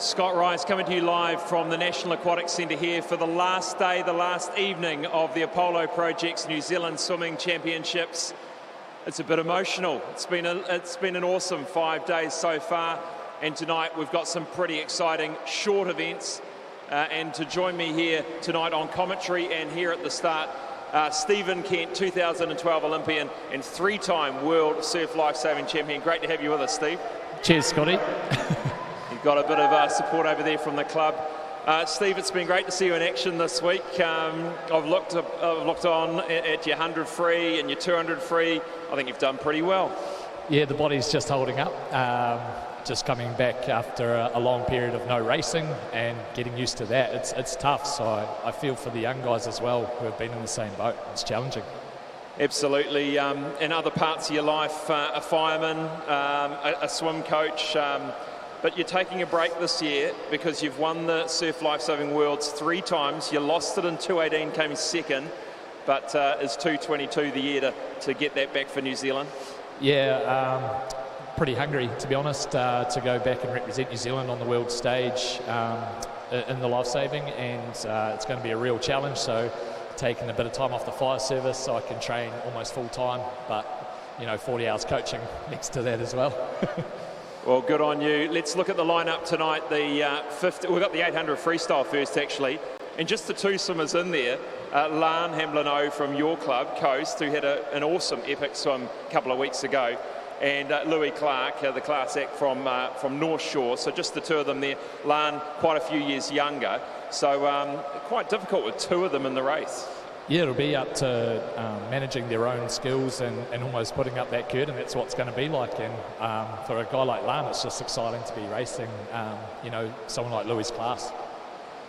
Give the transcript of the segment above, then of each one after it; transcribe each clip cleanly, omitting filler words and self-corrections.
Scott Rice coming to you live from the National Aquatic Centre here for the last day, the last evening of the Apollo Project's New Zealand Swimming Championships. It's a bit emotional. It's been an awesome 5 days so far, and tonight we've got some pretty exciting short events. And to join me here tonight on commentary and here at the start, Stephen Kent, 2012 Olympian and three-time World Surf Lifesaving Champion. Great to have you with us, Steve. Cheers, Scotty. You've got a bit of support over there from the club. Steve, it's been great to see you in action this week. I've looked on at your 100 free and your 200 free. I think you've done pretty well. Yeah, the body's just holding up. Just coming back after a long period of no racing and getting used to that. It's tough, so I feel for the young guys as well who have been in the same boat. It's challenging. Absolutely. In other parts of your life, a fireman, a swim coach, but you're taking a break this year because you've won the Surf Lifesaving Worlds 3 times. You lost it in 2018, came second, but is 2022 the year to get that back for New Zealand? Yeah, pretty hungry, to be honest, to go back and represent New Zealand on the world stage in the lifesaving, and it's going to be a real challenge. So taking a bit of time off the fire service so I can train almost full time, but 40 hours coaching next to that as well. Well, good on you. Let's look at the lineup tonight. We've got the 800 freestyle first, actually, and just the 2 swimmers in there. Lan Hamblin-O from your club, Coast, who had an awesome epic swim a couple of weeks ago, and Louis Clark, the class act from North Shore. So just the 2 of them there. Lan, quite a few years younger, so quite difficult with 2 of them in the race. Yeah, it'll be up to managing their own skills and almost putting up that curtain. That's what it's going to be like. And for a guy like Lan, it's just exciting to be racing, someone like Louis' class.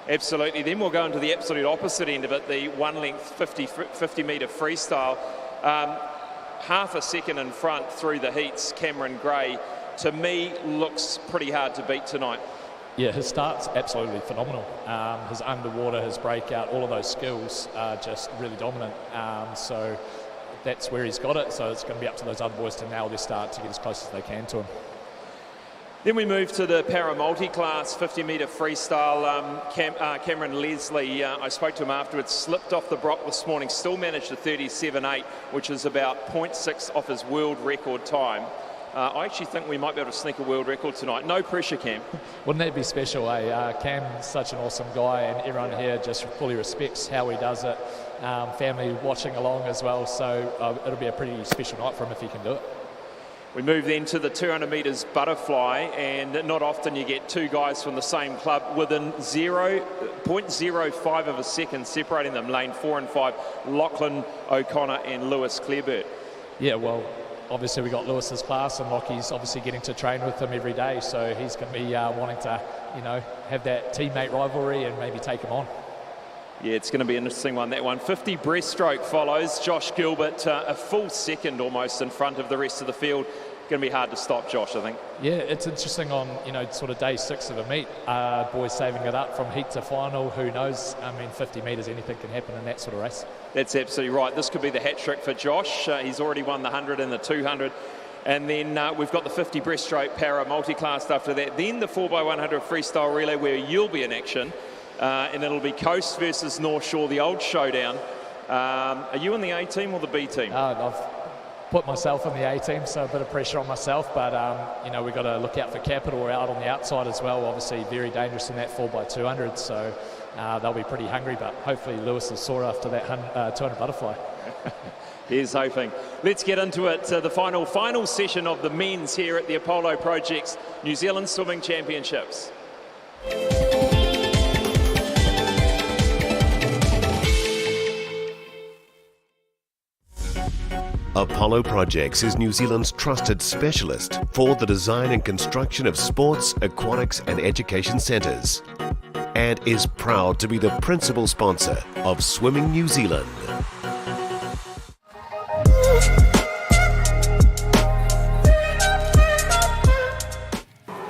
Absolutely. Then we'll go into the absolute opposite end of it, the one-length 50 metre freestyle. Half a second in front through the heats, Cameron Gray, to me, looks pretty hard to beat tonight. Yeah, his start's absolutely phenomenal. His underwater, his breakout, all of those skills are just really dominant. So that's where he's got it. So it's going to be up to those other boys to nail their start to get as close as they can to him. Then we move to the para multi-class 50 metre freestyle. Cameron Leslie, I spoke to him afterwards, slipped off the brock this morning, still managed a 37.8, which is about 0.6 off his world record time. I actually think we might be able to sneak a world record tonight. No pressure, Cam. Wouldn't that be special, eh? Cam's such an awesome guy, and everyone here just fully respects how he does it. Family watching along as well, so it'll be a pretty special night for him if he can do it. We move then to the 200 metres butterfly, and not often you get 2 guys from the same club within 0.05 of a second separating them, lane 4 and 5, Lachlan O'Connor and Lewis Clareburt. Yeah, well, obviously we got Lewis's class, and Lockie's obviously getting to train with him every day, so he's going to be wanting to, have that teammate rivalry and maybe take him on. Yeah, it's going to be an interesting one, that one. 50 breaststroke follows. Josh Gilbert, a full second almost in front of the rest of the field. Going to be hard to stop, Josh, I think. Yeah, it's interesting on, sort of day 6 of a meet. Boys saving it up from heat to final. Who knows? 50 metres, anything can happen in that sort of race. That's absolutely right. This could be the hat trick for Josh. He's already won the 100 and the 200. And then we've got the 50 breaststroke para multi-class after that. Then the 4x100 freestyle relay where you'll be in action. And it'll be Coast versus North Shore, the old showdown. Are you in the A team or the B team? I've put myself in the A team, so a bit of pressure on myself. But we've got to look out for Capital. We're out on the outside as well. Obviously, very dangerous in that 4x200. So they'll be pretty hungry. But hopefully, Lewis is sore after that 200 butterfly. Here's hoping. Let's get into it. The final session of the men's here at the Apollo Project's New Zealand Swimming Championships. Apollo Projects is New Zealand's trusted specialist for the design and construction of sports, aquatics and education centres, and is proud to be the principal sponsor of Swimming New Zealand.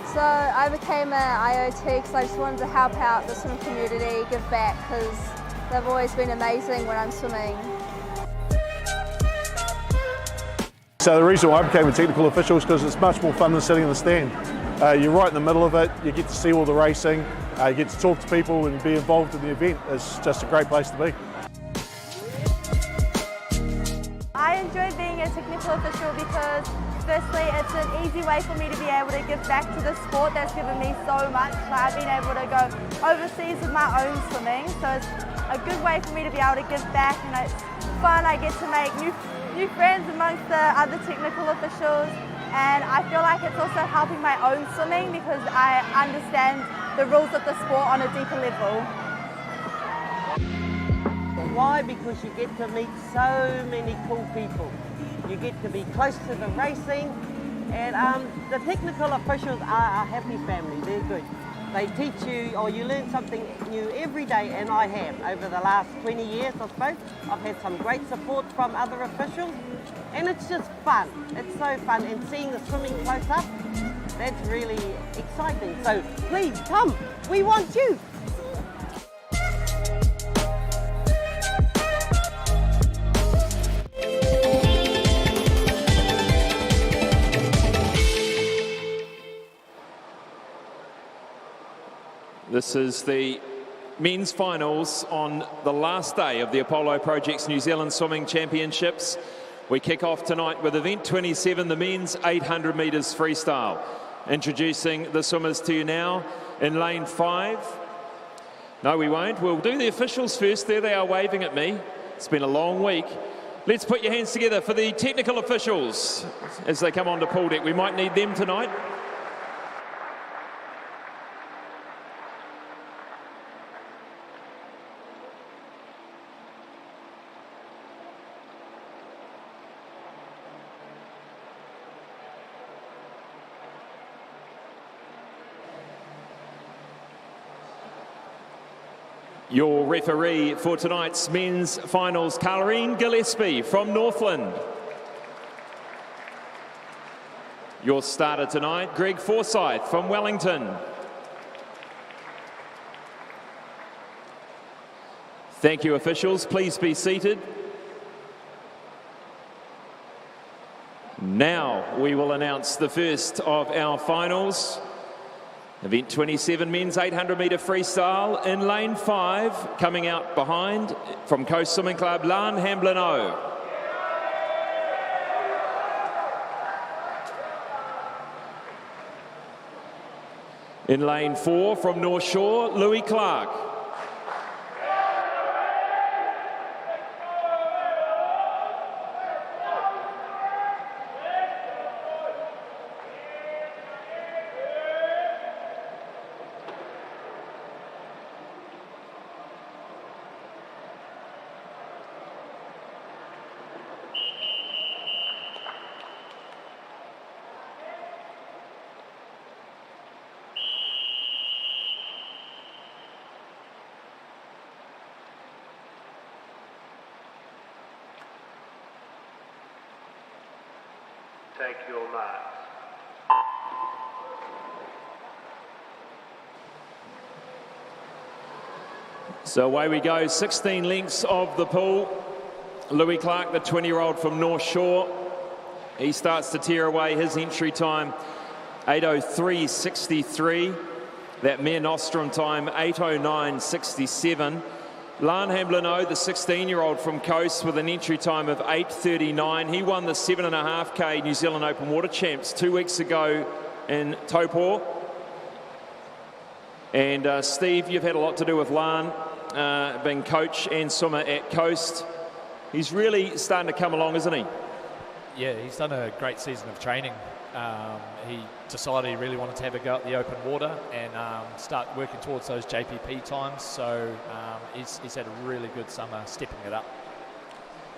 So I became an IOT because I just wanted to help out the swimming community, give back, because they've always been amazing when I'm swimming. So the reason why I became a technical official is because it's much more fun than sitting in the stand. You're right in the middle of it, you get to see all the racing, you get to talk to people and be involved in the event. It's just a great place to be. I enjoy being a technical official because firstly it's an easy way for me to be able to give back to the sport that's given me so much. I've been able to go overseas with my own swimming, so it's a good way for me to be able to give back, and it's fun. I get to make new friends amongst the other technical officials, and I feel like it's also helping my own swimming because I understand the rules of the sport on a deeper level. Why? Because you get to meet so many cool people. You get to be close to the racing, and the technical officials are a happy family. They're good. They teach you, or you learn something new every day, and I have. Over the last 20 years, I suppose, I've had some great support from other officials, and it's just fun. It's so fun, and seeing the swimming close up, that's really exciting. So please come, we want you. This is the men's finals on the last day of the Apollo Project's New Zealand Swimming Championships. We kick off tonight with event 27, the men's 800 metres freestyle. Introducing the swimmers to you now in lane 5. No, we won't. We'll do the officials first. There they are waving at me. It's been a long week. Let's put your hands together for the technical officials as they come onto pool deck. We might need them tonight. Your referee for tonight's men's finals, Colleen Gillespie from Northland. Your starter tonight, Greg Forsyth from Wellington. Thank you, officials. Please be seated. Now we will announce the first of our finals. Event 27, men's 800 metre freestyle in lane 5, coming out behind from Coast Swimming Club, Lan Hamblin-O. In lane 4 from North Shore, Louis Clark. Take your marks. So away we go, 16 lengths of the pool. Louis Clark, the 20-year-old from North Shore. He starts to tear away. His entry time, 8:03.63. That Mare Nostrum time, 8:09.67. Lan Hamblin-O, the 16-year-old from Coast, with an entry time of 8:39. He won the 7.5K New Zealand Open Water Champs 2 weeks ago in Taupo. And Steve, you've had a lot to do with Lan, being coach and swimmer at Coast. He's really starting to come along, isn't he? Yeah, he's done a great season of training. He decided he really wanted to have a go at the open water and start working towards those JPP times. So he's had a really good summer stepping it up.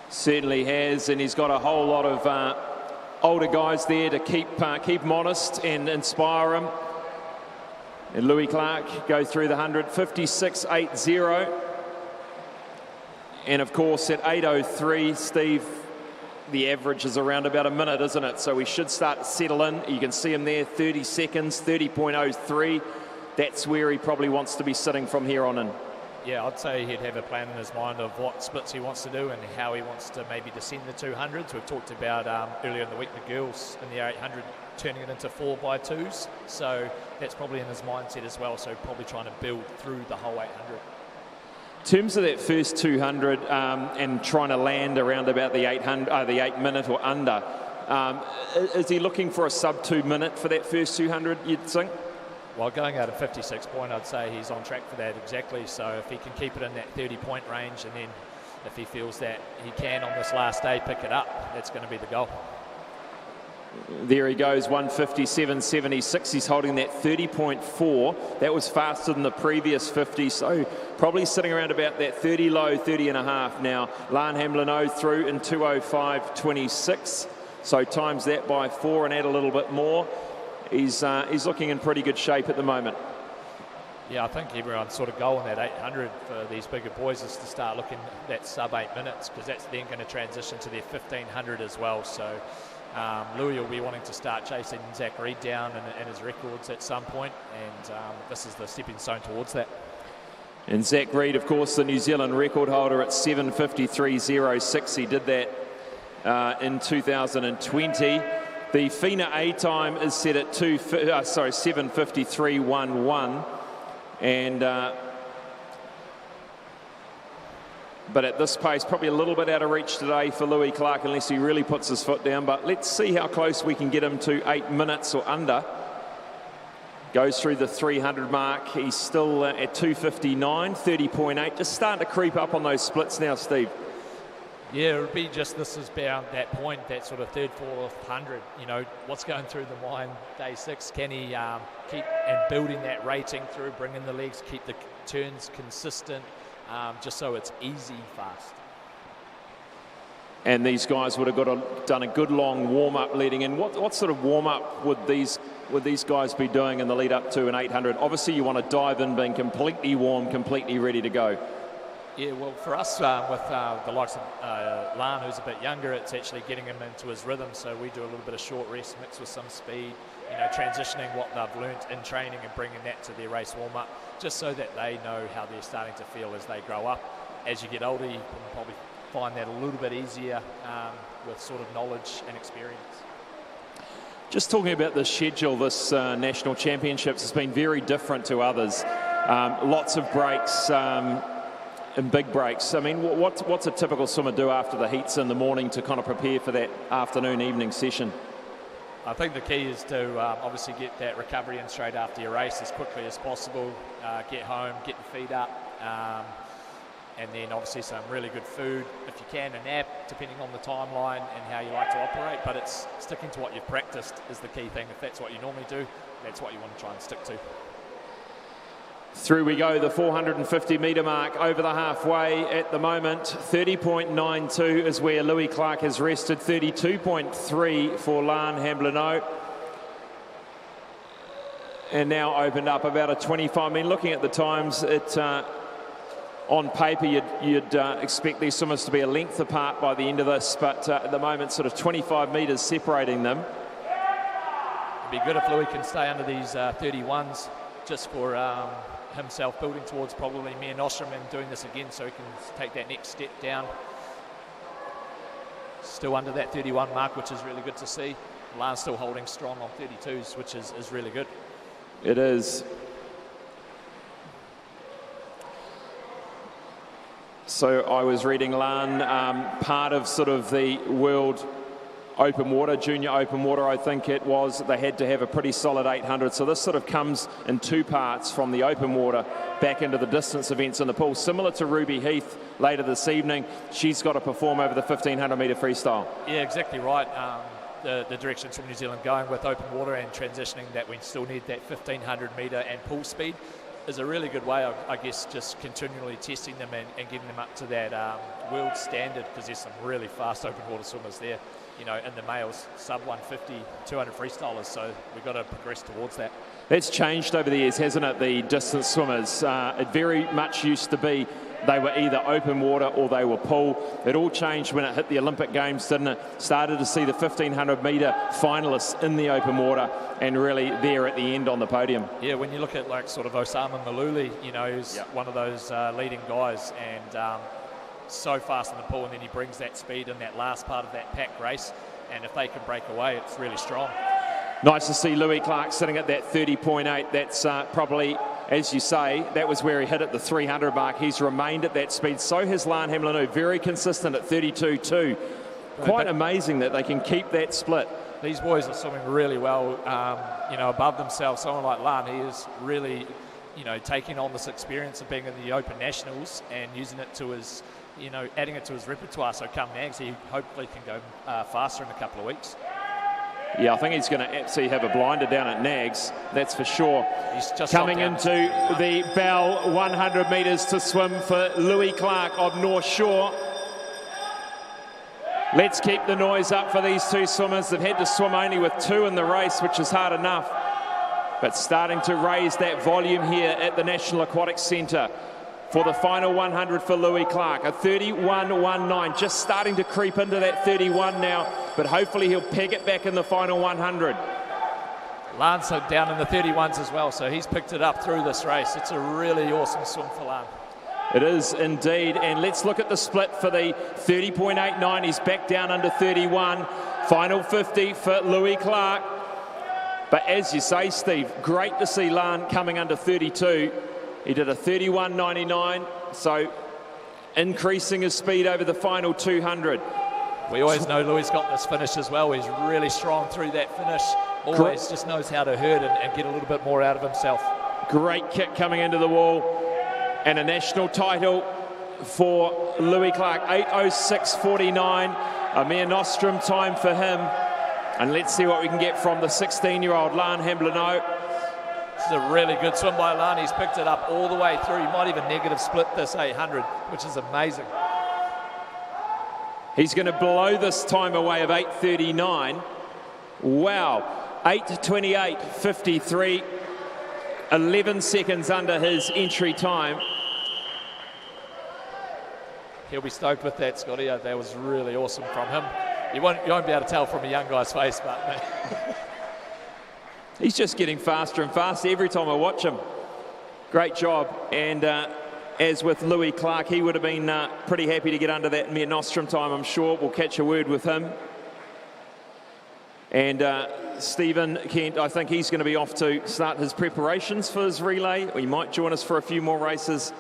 Certainly has, and he's got a whole lot of older guys there to keep him honest and inspire him. And Louis Clark goes through the 100, 56.80. And of course at 8:03, Steve, the average is around about a minute, isn't it? So we should start to settle in. You can see him there, 30 seconds, 30.03. That's where he probably wants to be sitting from here on in. Yeah, I'd say he'd have a plan in his mind of what splits he wants to do and how he wants to maybe descend the 200s. We've talked about earlier in the week the girls in the 800 turning it into 4x2s, so that's probably in his mindset as well, so probably trying to build through the whole 800. In terms of that first 200 and trying to land around about the 8 minute or under, is he looking for a sub 2 minute for that first 200, you'd think? Well, going out of 56 point, I'd say he's on track for that exactly. So if he can keep it in that 30 point range, and then if he feels that he can on this last day pick it up, that's going to be the goal. There he goes, 157.76. He's holding that 30.4. That was faster than the previous 50, so probably sitting around about that 30 low, 30 and a half now. Lan Hamlin through in 2:05.26. So times that by 4 and add a little bit more. He's looking in pretty good shape at the moment. Yeah, I think everyone's sort of goal in that 800 for these bigger boys is to start looking at that sub 8 minutes, because that's then going to transition to their 1500 as well. So Louis will be wanting to start chasing Zach Reid down in his records at some point, and this is the stepping stone towards that. And Zach Reid, of course, the New Zealand record holder at 7:53.06. He did that in 2020. The FINA A time is set at 7:53.11, and but at this pace, probably a little bit out of reach today for Louis Clark unless he really puts his foot down. But let's see how close we can get him to 8 minutes or under. Goes through the 300 mark. He's still at 2:59, 30.8. Just starting to creep up on those splits now, Steve. Yeah, it would be just this is about that point, that sort of third, fourth, 100. You know, what's going through the mind day 6? Can he keep and building that rating through, bringing the legs, keep the turns consistent, just so it's easy, fast. And these guys would have done a good long warm-up leading in. What sort of warm-up would these guys be doing in the lead up to an 800? Obviously, you want to dive in being completely warm, completely ready to go. Yeah, well, for us, with the likes of Lan, who's a bit younger, it's actually getting him into his rhythm. So we do a little bit of short rest mixed with some speed, you know, transitioning what they've learnt in training and bringing that to their race warm-up, just so that they know how they're starting to feel as they grow up. As you get older, you can probably find that a little bit easier with sort of knowledge and experience. Just talking about the schedule, this National Championships has been very different to others. Lots of breaks. And big breaks. I mean, what's a typical swimmer do after the heats in the morning to kind of prepare for that afternoon, evening session? I think the key is to obviously get that recovery in straight after your race as quickly as possible, get home, get your feet up, and then obviously some really good food. If you can, a nap, depending on the timeline and how you like to operate, but it's sticking to what you've practiced is the key thing. If that's what you normally do, that's what you want to try and stick to. Through we go, the 450 metre mark over the halfway at the moment. 30.92 is where Louis Clark has rested. 32.3 for Lan Hamlin. And now opened up about a 25. I mean, looking at the times, on paper you'd expect these swimmers to be a length apart by the end of this, but at the moment sort of 25 metres separating them. It'd be good if Louis can stay under these 31s just for himself building towards probably Mia Nostrum and doing this again so he can take that next step down. Still under that 31 mark, which is really good to see. Lan's still holding strong on 32s, which is really good. It is. So I was reading Lan, part of sort of the world open water, junior open water, I think it was, they had to have a pretty solid 800. So this sort of comes in two parts from the open water back into the distance events in the pool. Similar to Ruby Heath later this evening, she's got to perform over the 1500 metre freestyle. Yeah, exactly right. The directions from New Zealand going with open water and transitioning that we still need that 1500 metre and pool speed is a really good way of, I guess, just continually testing them and getting them up to that world standard, because there's some really fast open water swimmers there. You know, in the males, sub 150, 200 freestylers, so we've got to progress towards that. That's changed over the years, hasn't it, the distance swimmers? It very much used to be they were either open water or they were pool. It all changed when it hit the Olympic Games, didn't it? Started to see the 1500 metre finalists in the open water and really there at the end on the podium. Yeah, when you look at like sort of Osama Maluli, you know, who's one of those leading guys, and so fast in the pool, and then he brings that speed in that last part of that pack race, and if they can break away, it's really strong. Nice to see Louis Clark sitting at that 30.8. That's probably, as you say, that was where he hit at the 300 mark. He's remained at that speed. So has Lan Hamlinu, very consistent at 32.2. Quite amazing that they can keep that split. These boys are swimming really well, you know, above themselves. Someone like Lan, he is really, you know, taking on this experience of being in the Open Nationals and using it to his, you know, adding it to his repertoire. So come Nags, he hopefully can go faster in a couple of weeks. Yeah, I think he's going to absolutely have a blinder down at Nags, that's for sure. He's just coming into the Bell 100 metres to swim for Louis Clark of North Shore. Let's keep the noise up for these two swimmers. They've had to swim only with 2 in the race, which is hard enough. But starting to raise that volume here at the National Aquatic Centre for the final 100 for Louis Clark. A 31.19, just starting to creep into that 31 now, but hopefully he'll peg it back in the final 100. Lan's down in the 31s as well, so he's picked it up through this race. It's a really awesome swim for Lan. It is indeed, and let's look at the split for the 30.89. He's back down under 31. Final 50 for Louis Clark. But as you say, Steve, great to see Lan coming under 32. He did a 31.99, so increasing his speed over the final 200. We always know Louis got this finish as well. He's really strong through that finish. Always just knows how to hurt and get a little bit more out of himself. Great kick coming into the wall. And a national title for Louis Clark, 8:06.49, a mere nostrum time for him. And let's see what we can get from the 16-year-old Lan Hamlinu. This is a really good swim by Lan. He's picked it up all the way through. He might even negative split this 800, which is amazing. He's going to blow this time away of 8:39. Wow, 8:28.53. 11 seconds under his entry time. He'll be stoked with that, Scotty. That was really awesome from him. You won't be able to tell from a young guy's face, but he's just getting faster and faster every time I watch him. Great job. And as with Louis Clark, he would have been pretty happy to get under that mere nostrum time, I'm sure. We'll catch a word with him. And Stephen Kent, I think he's going to be off to start his preparations for his relay. He might join us for a few more races.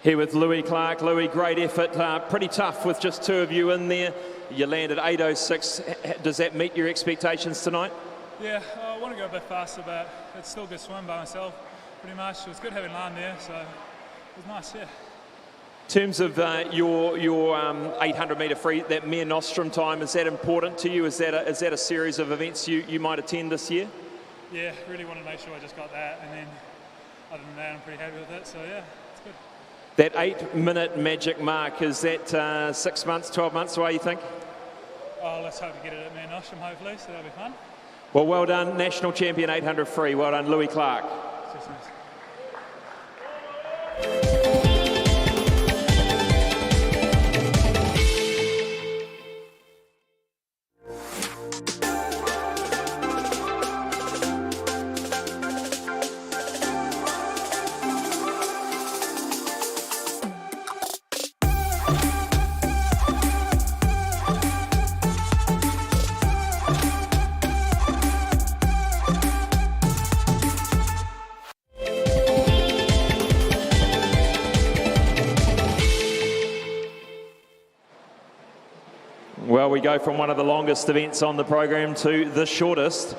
Here with Louis Clark. Louis, great effort, pretty tough with just 2 of you in there. You landed 8:06. Does that meet your expectations tonight? Yeah, I want to go a bit faster, but it's still a good swim by myself, pretty much. It was good having Lan there, so it was nice, yeah. In terms of your 800 metre free, that mere nostrum time, is that important to you? Is that a series of events you might attend this year? Yeah, really wanted to make sure I just got that, and then other than that, I'm pretty happy with it, so yeah, it's good. That 8-minute magic mark, is that 6 months, 12 months away, you think? Oh, let's hope to get it at mere nostrum, hopefully, so that'll be fun. Well, well done, national champion 800 free. Well done, Louis Clark. Just nice. Well, we go from one of the longest events on the program to the shortest.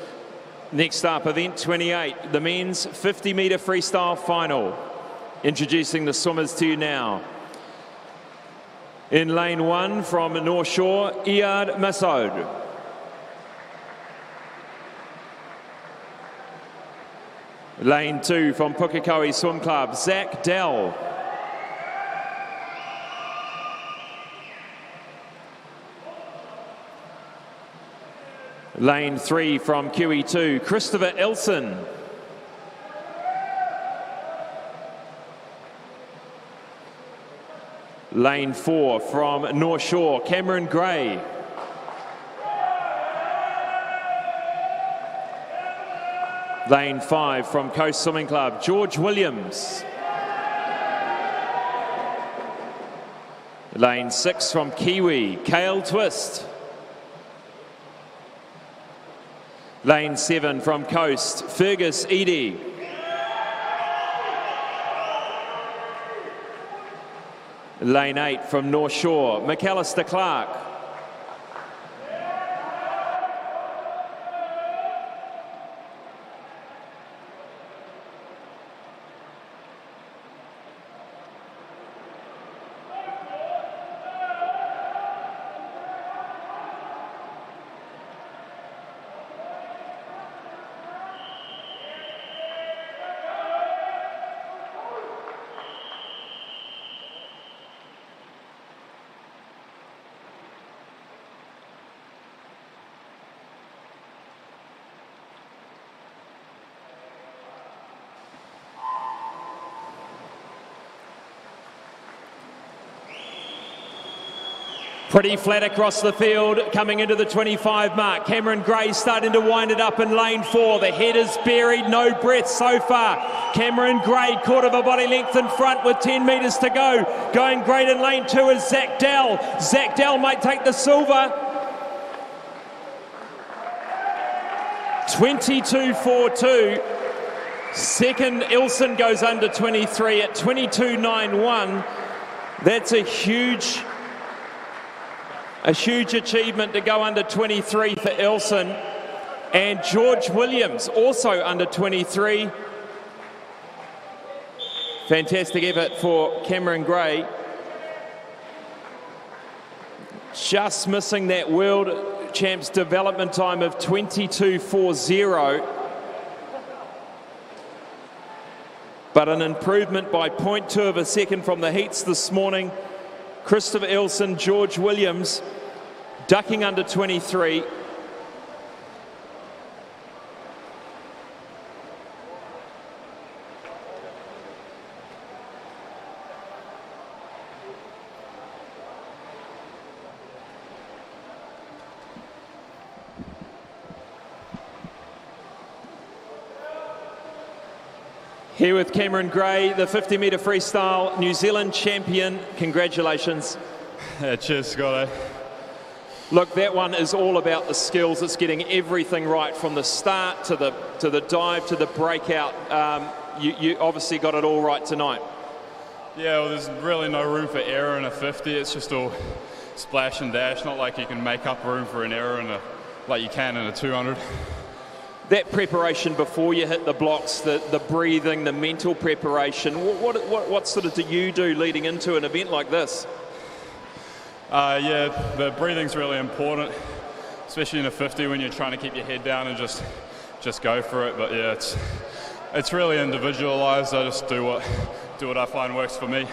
Next up, event 28, the men's 50 metre freestyle final. Introducing the swimmers to you now. In lane 1 from North Shore, Iyad Masoud. Lane 2 from Pukekohe Swim Club, Zach Dell. Lane 3 from QE2, Christopher Ilson. Lane 4 from North Shore, Cameron Gray. Lane 5 from Coast Swimming Club, George Williams. Lane 6 from Kiwi, Cale Twist. Lane 7 from Coast, Fergus Eadie. Lane 8 from North Shore, McAllister Clark. Pretty flat across the field, coming into the 25 mark. Cameron Gray starting to wind it up in lane 4. The head is buried, no breath so far. Cameron Gray, quarter of a body length in front with 10 metres to go. Going great in lane 2 is Zach Dell. Zach Dell might take the silver. 22.42. Second, Ilson goes under 23 at 22.91. That's a huge achievement to go under 23 for Ilson. And George Williams also under 23. Fantastic effort for Cameron Gray. Just missing that World Champs development time of 22.40. But an improvement by 0.2 of a second from the heats this morning. Christopher Ilson, George Williams, ducking under 23. Here with Cameron Gray, the 50-metre freestyle New Zealand champion. Congratulations. Yeah, cheers, Scott. Look, that one is all about the skills. It's getting everything right from the start to the dive to the breakout. You obviously got it all right tonight. Yeah, well, there's really no room for error in a 50. It's just all splash and dash. Not like you can make up room for an error like you can in a 200. That preparation before you hit the blocks, the breathing, the mental preparation, what sort of do you do leading into an event like this? Yeah, the breathing's really important, especially in a 50 when you're trying to keep your head down and just go for it. But yeah, it's really individualized. I just do what I find works for me.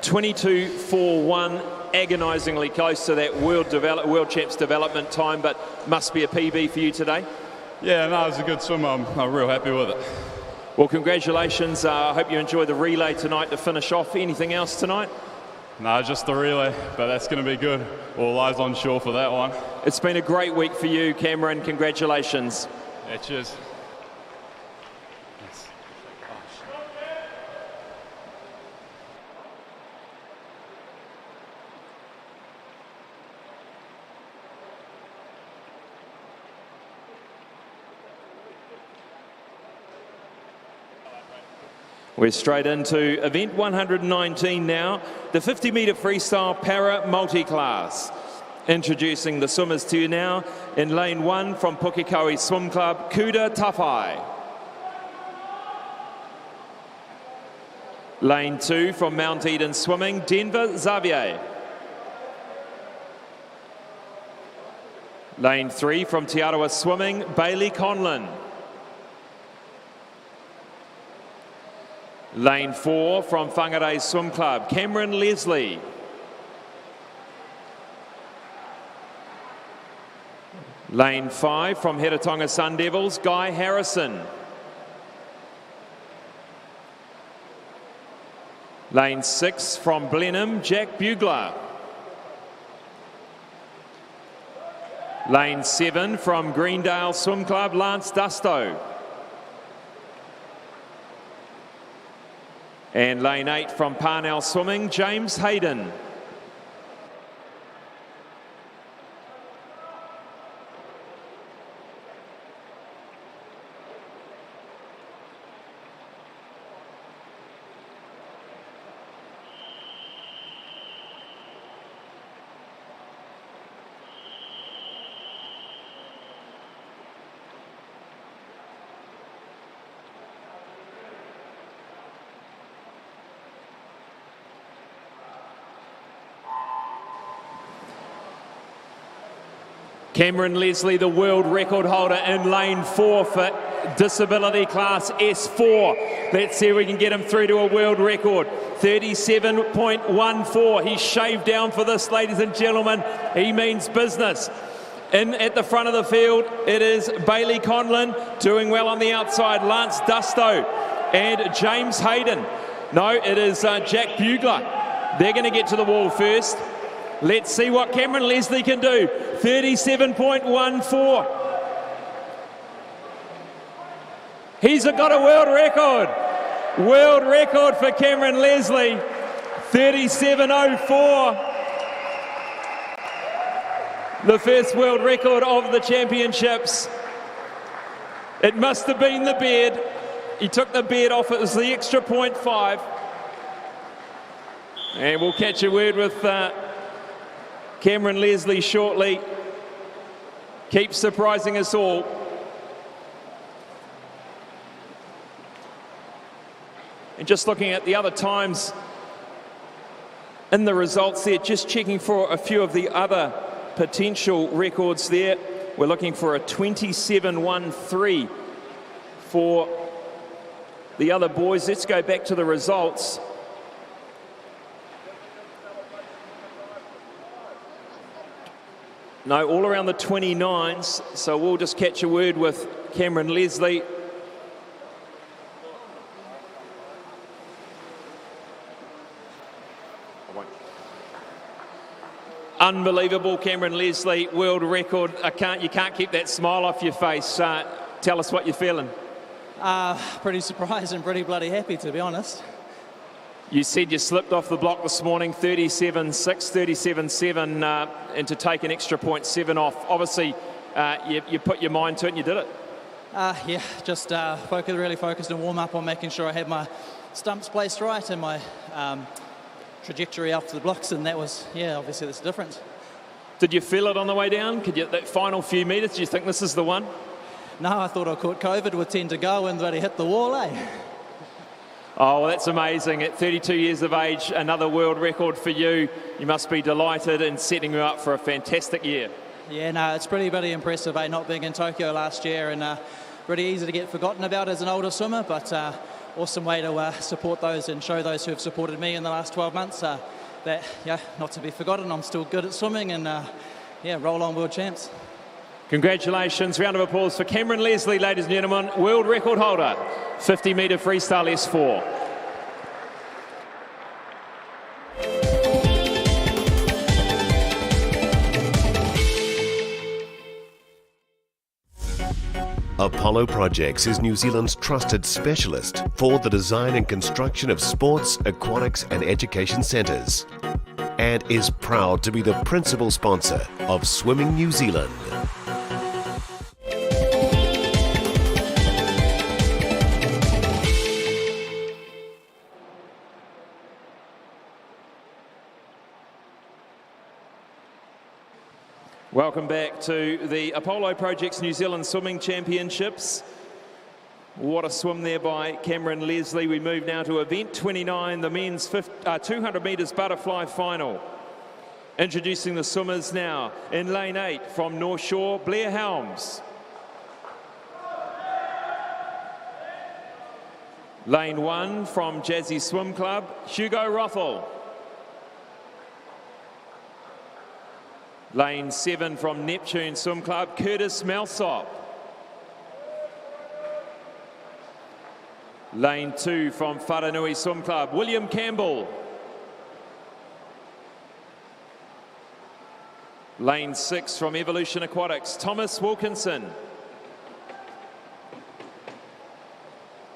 22.41, agonisingly close to that World Champs development time, but must be a PB for you today. Yeah, no, it was a good swim. I'm real happy with it. Well, congratulations. I hope you enjoy the relay tonight to finish off. Anything else tonight? No, just the relay, but that's going to be good. All eyes on shore for that one. It's been a great week for you, Cameron. Congratulations. Yeah, cheers. We're straight into event 119 now, the 50-metre freestyle para multi-class. Introducing the swimmers to you now in lane 1 from Pukekohe Swim Club, Kuda Tawhai. Lane 2 from Mount Eden Swimming, Denver Xavier. Lane 3 from Te Arawa Swimming, Bailey Conlon. Lane 4 from Whangarei Swim Club, Cameron Leslie. Lane 5 from Heretatonga Sun Devils, Guy Harrison. Lane 6 from Blenheim, Jack Bugler. Lane 7 from Greendale Swim Club, Lance Dusto. And lane 8 from Parnell Swimming, James Hayden. Cameron Leslie, the world record holder in lane 4 for disability class S4. Let's see if we can get him through to a world record. 37.14. He's shaved down for this, ladies and gentlemen. He means business. In at the front of the field, it is Bailey Conlon doing well on the outside. Lance Dusto and James Hayden. No, it is Jack Bugler. They're going to get to the wall first. Let's see what Cameron Leslie can do. 37.14. He's got a world record. World record for Cameron Leslie. 37.04. The first world record of the championships. It must have been the beard. He took the beard off. It was the extra 0.5. And we'll catch a word with Cameron Leslie shortly. Keeps surprising us all. And just looking at the other times in the results there, just checking for a few of the other potential records there. We're looking for a 27.13 for the other boys. Let's go back to the results. No, all around the 29s, so we'll just catch a word with Cameron Leslie. Unbelievable, Cameron Leslie, world record. You can't keep that smile off your face. Tell us what you're feeling. Pretty surprised and pretty bloody happy, to be honest. You said you slipped off the block this morning, 37.6, 37.7, and to take an extra 0.7 off. Obviously, you put your mind to it and you did it. Yeah, just really focused and warm up on making sure I had my stumps placed right and my trajectory after the blocks, and that was, yeah, obviously that's the difference. Did you feel it on the way down? That final few metres, do you think this is the one? No, I thought I caught COVID with 10 to go and bloody hit the wall, eh? Oh, well, that's amazing. At 32 years of age, another world record for you. You must be delighted and setting you up for a fantastic year. Yeah, no, it's pretty impressive, not being in Tokyo last year, and pretty easy to get forgotten about as an older swimmer, but awesome way to support those and show those who have supported me in the last 12 months that, yeah, not to be forgotten. I'm still good at swimming, and yeah, roll on, world champs. Congratulations. Round of applause for Cameron Leslie, ladies and gentlemen, world record holder, 50-metre freestyle S4. Apollo Projects is New Zealand's trusted specialist for the design and construction of sports, aquatics and education centres, and is proud to be the principal sponsor of Swimming New Zealand. Welcome back to the Apollo Projects New Zealand Swimming Championships. What a swim there by Cameron Leslie. We move now to event 29, the men's 200 metres butterfly final. Introducing the swimmers now in lane 8 from North Shore, Blair Helms. Lane 1 from Jazzy Swim Club, Hugo Rothel. Lane 7 from Neptune Swim Club, Curtis Malsop. Lane 2 from Wharanui Swim Club, William Campbell. Lane 6 from Evolution Aquatics, Thomas Wilkinson.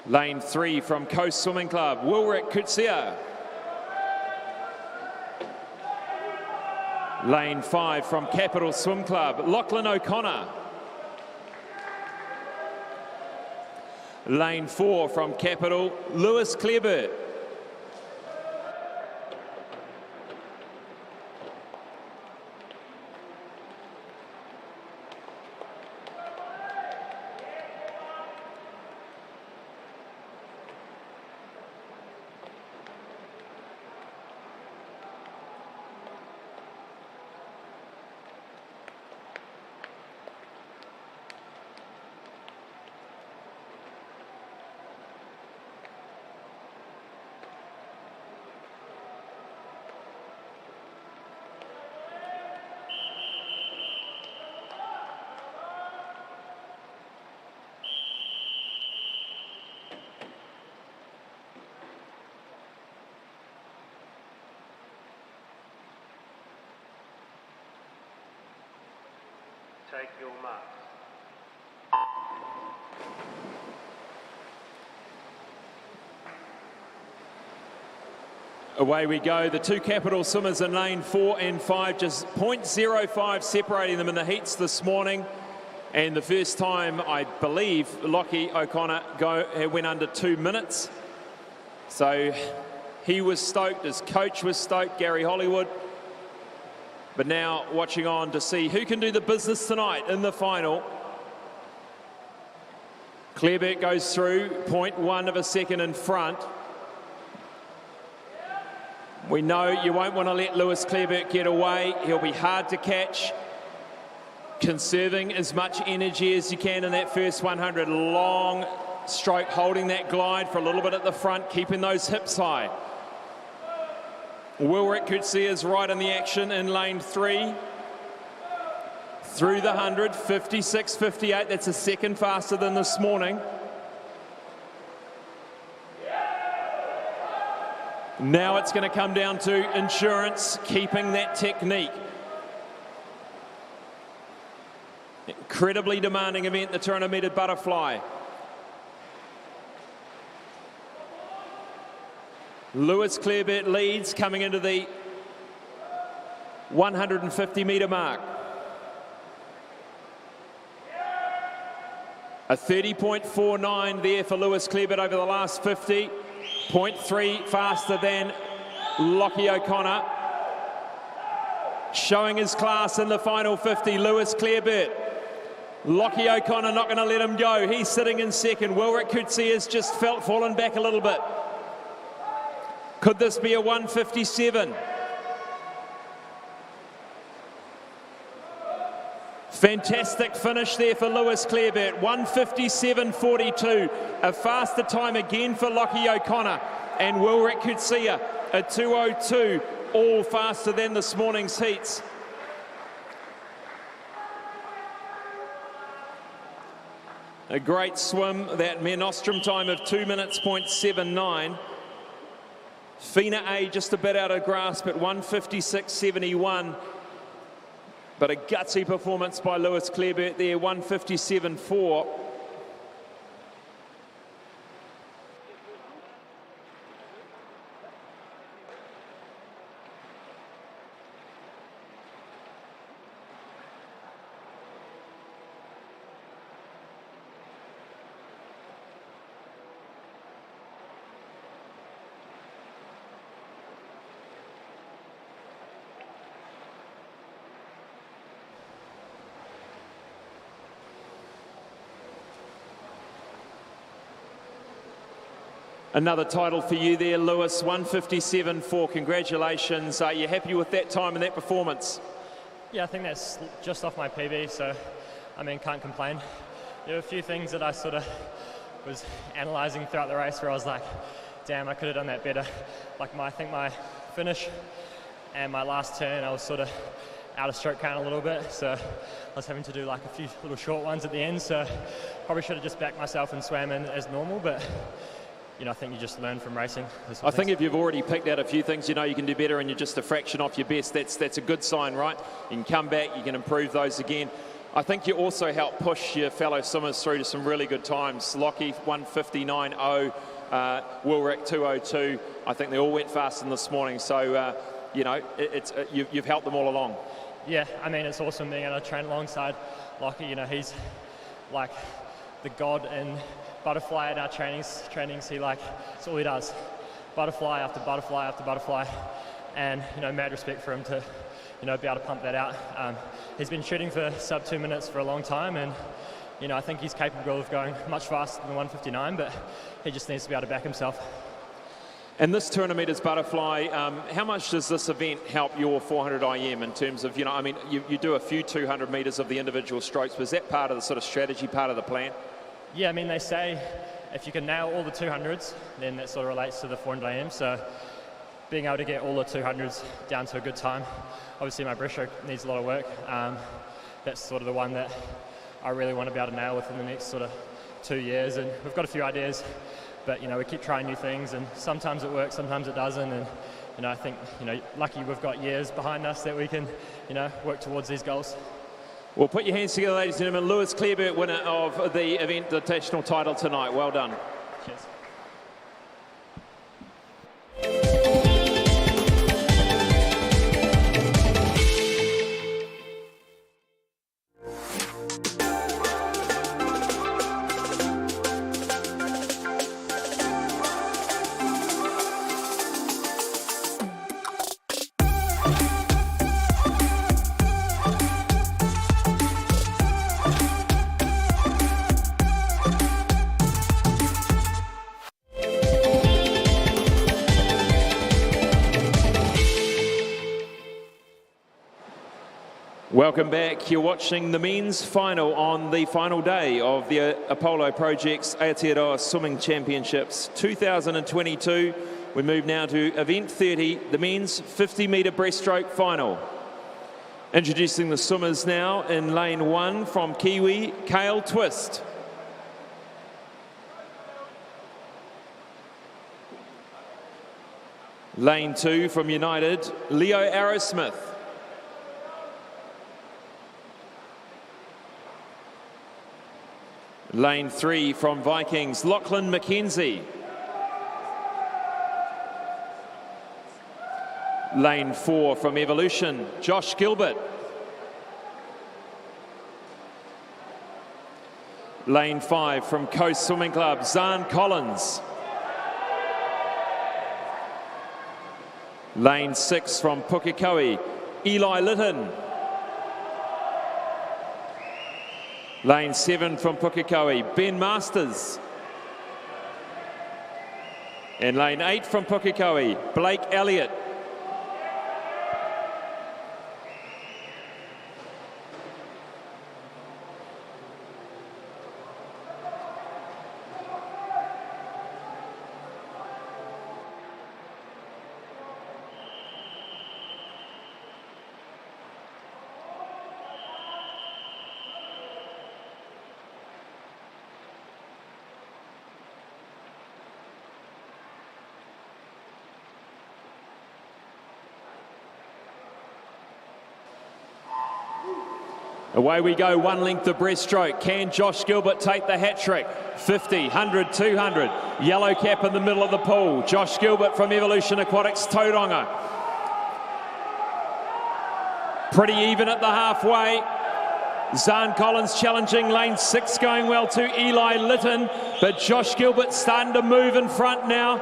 Lane 3 from Coast Swimming Club, Wilrick Kutsia. Lane 5 from Capital Swim Club, Lachlan O'Connor. Lane 4 from Capital, Lewis Clearbert. Take your mark. Away we go. The two Capital swimmers in lane 4 and 5, just 0.05 separating them in the heats this morning. And the first time, I believe, Lachie O'Connor went under 2 minutes. So he was stoked, his coach was stoked, Gary Hollywood. But now watching on to see who can do the business tonight in the final. Clearbert goes through, 0.1 of a second in front. We know you won't want to let Lewis Clearbert get away. He'll be hard to catch. Conserving as much energy as you can in that first 100. Long stroke, holding that glide for a little bit at the front, keeping those hips high. Wilrick Kutsia is right in the action in lane 3. Through the 100, 56.58. That's a second faster than this morning. Now it's going to come down to endurance, keeping that technique. Incredibly demanding event, the 200-metre butterfly. Lewis Clearbert leads coming into the 150-metre mark. A 30.49 there for Lewis Clearbert over the last 50. 0.3 faster than Lachie O'Connor. Showing his class in the final 50, Lewis Clearbert. Lachie O'Connor not going to let him go. He's sitting in second. Wilrick Kutsia has just fallen back a little bit. Could this be a 157? Fantastic finish there for Lewis Clearbert, 157.42. A faster time again for Lachie O'Connor and Wilrick Kutsia, a 2:02, all faster than this morning's heats. A great swim, that Mare Nostrum time of 2 minutes, 0.79. Fina A just a bit out of grasp at 156.71. But a gutsy performance by Lewis Clearbert there, 157.4. Another title for you there, Lewis, 157.4. Congratulations. Are you happy with that time and that performance? Yeah, I think that's just off my PB, so, I mean, can't complain. There were a few things that I sort of was analysing throughout the race where I was like, damn, I could have done that better. Like, I think my finish and my last turn, I was sort of out of stroke count a little bit, so I was having to do like a few little short ones at the end, so probably should have just backed myself and swam in as normal, but you know, I think you just learn from racing. I think if you've already picked out a few things you know you can do better and you're just a fraction off your best, that's a good sign, right? You can come back, you can improve those again. I think you also help push your fellow swimmers through to some really good times. Lockie 1:59.0, Wilrick 2:02. I think they all went faster than this morning, so you know, you've helped them all along. Yeah, I mean, it's awesome being able to train alongside Lockie. You know, he's like the god in butterfly at our trainings. He it's all he does, butterfly after butterfly after butterfly, and you know, mad respect for him to, you know, be able to pump that out. He's been shooting for sub 2 minutes for a long time, and you know, I think he's capable of going much faster than 1:59, but he just needs to be able to back himself. And this 200 metres butterfly, how much does this event help your 400 IM in terms of, you know, I mean, you do a few 200 metres of the individual strokes, but is that part of the sort of strategy, part of the plan? Yeah, I mean, they say if you can nail all the 200s, then that sort of relates to the 400 IM. So being able to get all the 200s down to a good time. Obviously, my breaststroke needs a lot of work. That's sort of the one that I really want to be able to nail within the next sort of 2 years. And we've got a few ideas, but, you know, we keep trying new things, and sometimes it works, sometimes it doesn't. And, you know, I think, you know, lucky we've got years behind us that we can, you know, work towards these goals. Well, put your hands together, ladies and gentlemen. Lewis Clareburt, winner of the event, the national title tonight. Well done. Cheers. Welcome back. You're watching the men's final on the final day of the Apollo Project's Aotearoa Swimming Championships 2022. We move now to event 30, the men's 50-metre breaststroke final. Introducing the swimmers now in lane 1 from Kiwi, Kale Twist. Lane 2 from United, Leo Arrowsmith. Lane 3 from Vikings, Lachlan McKenzie. Lane 4 from Evolution, Josh Gilbert. Lane 5 from Coast Swimming Club, Zahn Collins. Lane 6 from Pukekohe, Eli Litton. Lane 7 from Pukekohe, Ben Masters. And lane 8 from Pukekohe, Blake Elliott. Away we go, 1 length of breaststroke. Can Josh Gilbert take the hat trick? 50, 100, 200. Yellow cap in the middle of the pool. Josh Gilbert from Evolution Aquatics, Tauranga. Pretty even at the halfway. Zahn Collins challenging, lane 6 going well to Eli Litton, but Josh Gilbert starting to move in front now.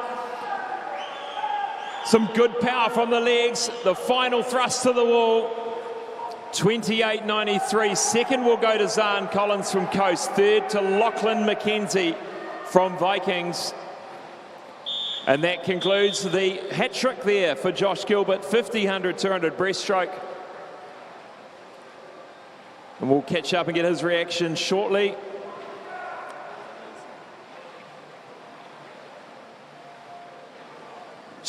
Some good power from the legs. The final thrust to the wall. 28.93. Second will go to Zahn Collins from Coast. Third to Lachlan McKenzie from Vikings. And that concludes the hat trick there for Josh Gilbert. 50, 100, 200 breaststroke. And we'll catch up and get his reaction shortly.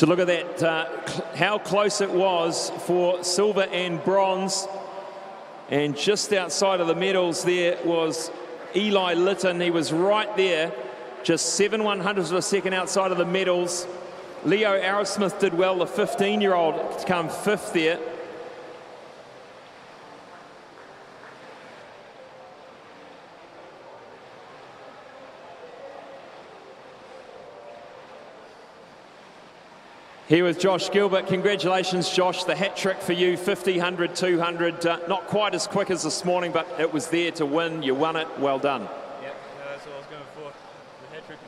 So look at that, how close it was for silver and bronze. And just outside of the medals there was Eli Litton. He was right there, just 7/100ths of a second outside of the medals. Leo Arrowsmith did well, the 15-year-old, to come 5th there. Here with Josh Gilbert. Congratulations, Josh. The hat trick for you, 50, 100, 200. Not quite as quick as this morning, but it was there to win. You won it. Well done. Yep, that's what I was going for. The hat trick,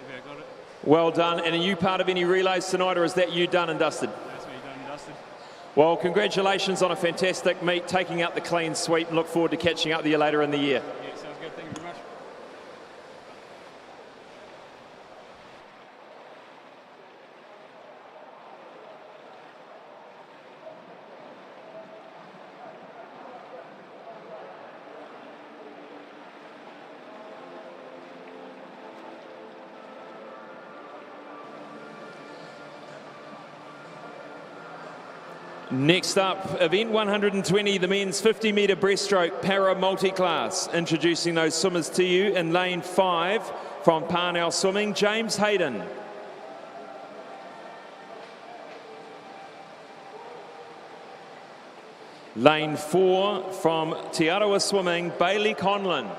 and I got it. Well done. And are you part of any relays tonight, or is that you done and dusted? That's me done and dusted. Well, congratulations on a fantastic meet, taking out the clean sweep, and look forward to catching up with you later in the year. Yeah, sounds good. Thank you very much. Next up, event 120, the men's 50-metre breaststroke para multi-class. Introducing those swimmers to you in lane 5 from Parnell Swimming, James Hayden. Lane 4 from Te Arawa Swimming, Bailey Conlon.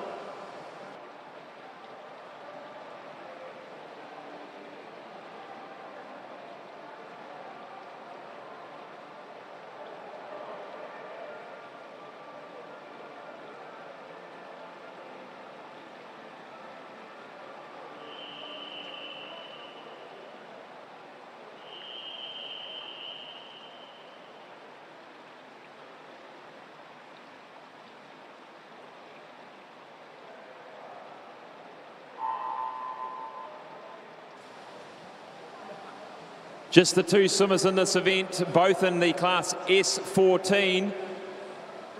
Just the two swimmers in this event, both in the class S14.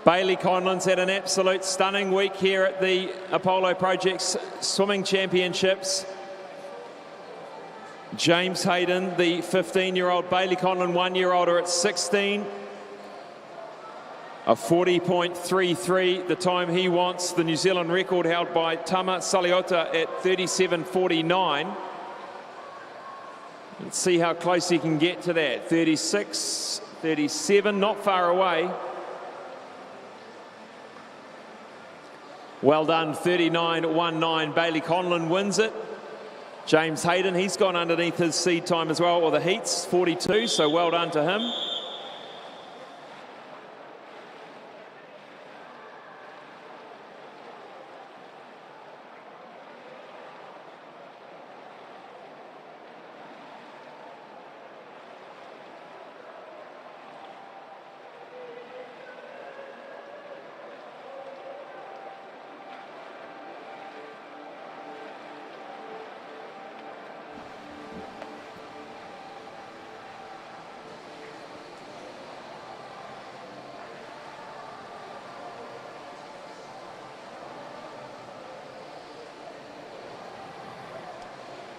Bailey Conlon's had an absolute stunning week here at the Apollo Projects Swimming Championships. James Hayden, the 15-year-old, Bailey Conlon, 1 year older at 16. A 40.33, the time he wants. The New Zealand record held by Tama Saliota at 37.49. Let's see how close he can get to that. 36, 37, not far away. Well done, 39.19. Bailey Conlon wins it. James Hayden, he's gone underneath his seed time as well, or the heats, 42, so well done to him.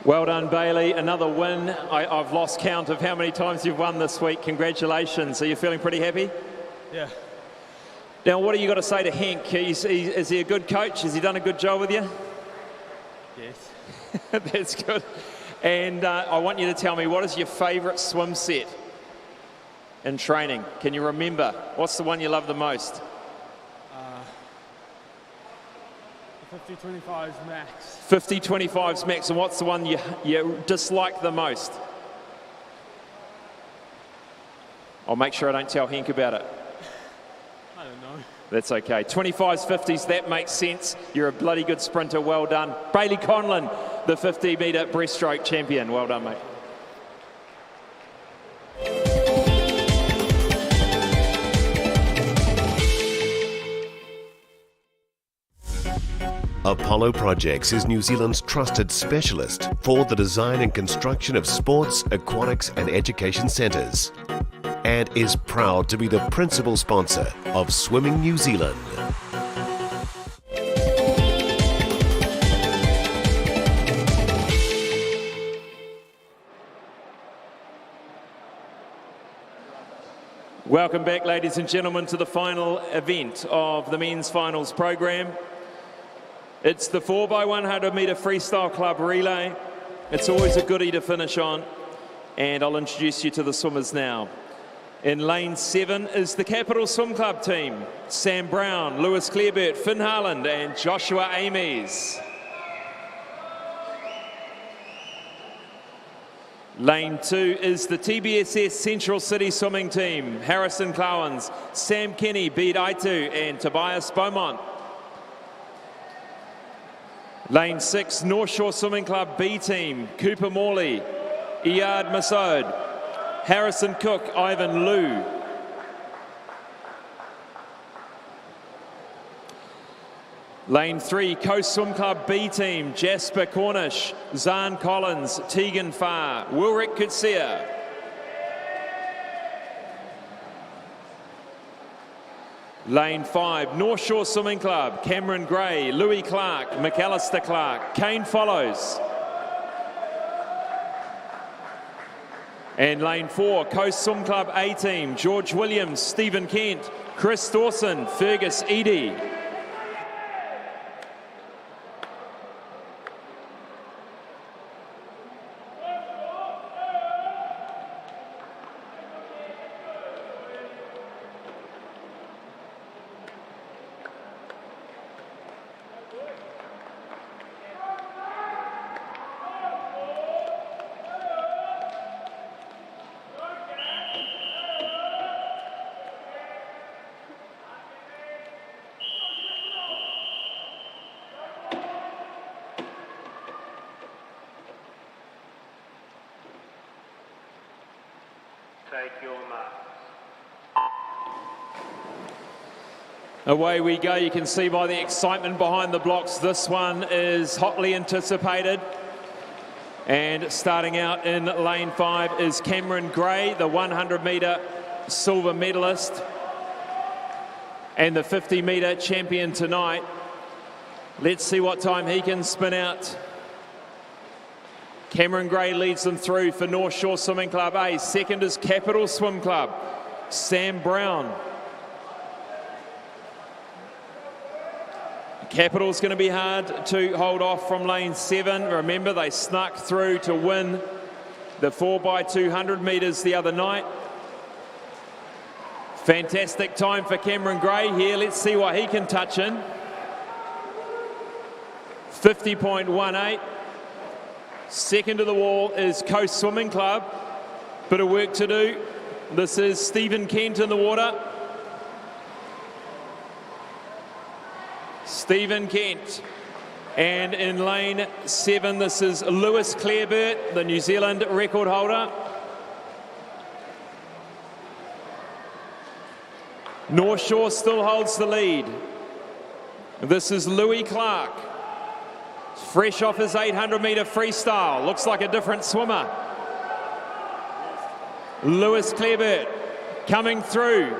Well done, Bailey. Another win. I've lost count of how many times you've won this week. Congratulations. Are you feeling pretty happy? Yeah. Now, what have you got to say to Henk? Is he a good coach? Has he done a good job with you? Yes. That's good. And I want you to tell me, what is your favourite swim set in training? Can you remember? What's the one you love the most? 50-25's max. 50-25's max. And what's the one you dislike the most? I'll make sure I don't tell Henk about it. I don't know. That's okay. 25s, 50s, that makes sense. You're a bloody good sprinter. Well done. Bailey Conlon, the 50-metre breaststroke champion. Well done, mate. Apollo Projects is New Zealand's trusted specialist for the design and construction of sports, aquatics and education centres, and is proud to be the principal sponsor of Swimming New Zealand. Welcome back, ladies and gentlemen, to the final event of the men's finals program. It's the 4x100 metre freestyle club relay. It's always a goodie to finish on, and I'll introduce you to the swimmers now. In lane 7 is the Capital Swim Club team: Sam Brown, Lewis Clareburt, Finn Harland and Joshua Ames. Lane 2 is the TBSS Central City Swimming team: Harrison Clowens, Sam Kenny, Bede Aitu and Tobias Beaumont. Lane 6, North Shore Swimming Club B team: Cooper Morley, Iyad Masood, Harrison Cook, Ivan Liu. Lane 3, Coast Swim Club B team: Jasper Cornish, Zahn Collins, Tegan Farr, Wilrick Kutsia. Lane 5, North Shore Swimming Club: Cameron Gray, Louis Clark, McAllister Clark, Kane Follows. And lane 4, Coast Swim Club A team: George Williams, Stephen Kent, Chris Dawson, Fergus Eadie. Take your marks. Away we go. You can see by the excitement behind the blocks, this one is hotly anticipated. And starting out in lane 5 is Cameron Gray, the 100 metre silver medalist and the 50 metre champion tonight. Let's see what time he can spin out. Cameron Gray leads them through for North Shore Swimming Club A. Second is Capital Swim Club, Sam Brown. Capital's going to be hard to hold off from lane 7. Remember, they snuck through to win the 4x200 metres the other night. Fantastic time for Cameron Gray here. Let's see what he can touch in. 50.18. Second to the wall is Coast Swimming Club. Bit of work to do. This is Stephen Kent in the water. Stephen Kent. And in lane 7, this is Lewis Clareburt, the New Zealand record holder. North Shore still holds the lead. This is Louis Clark, fresh off his 800 metre freestyle. Looks like a different swimmer. Lewis Clareburt coming through.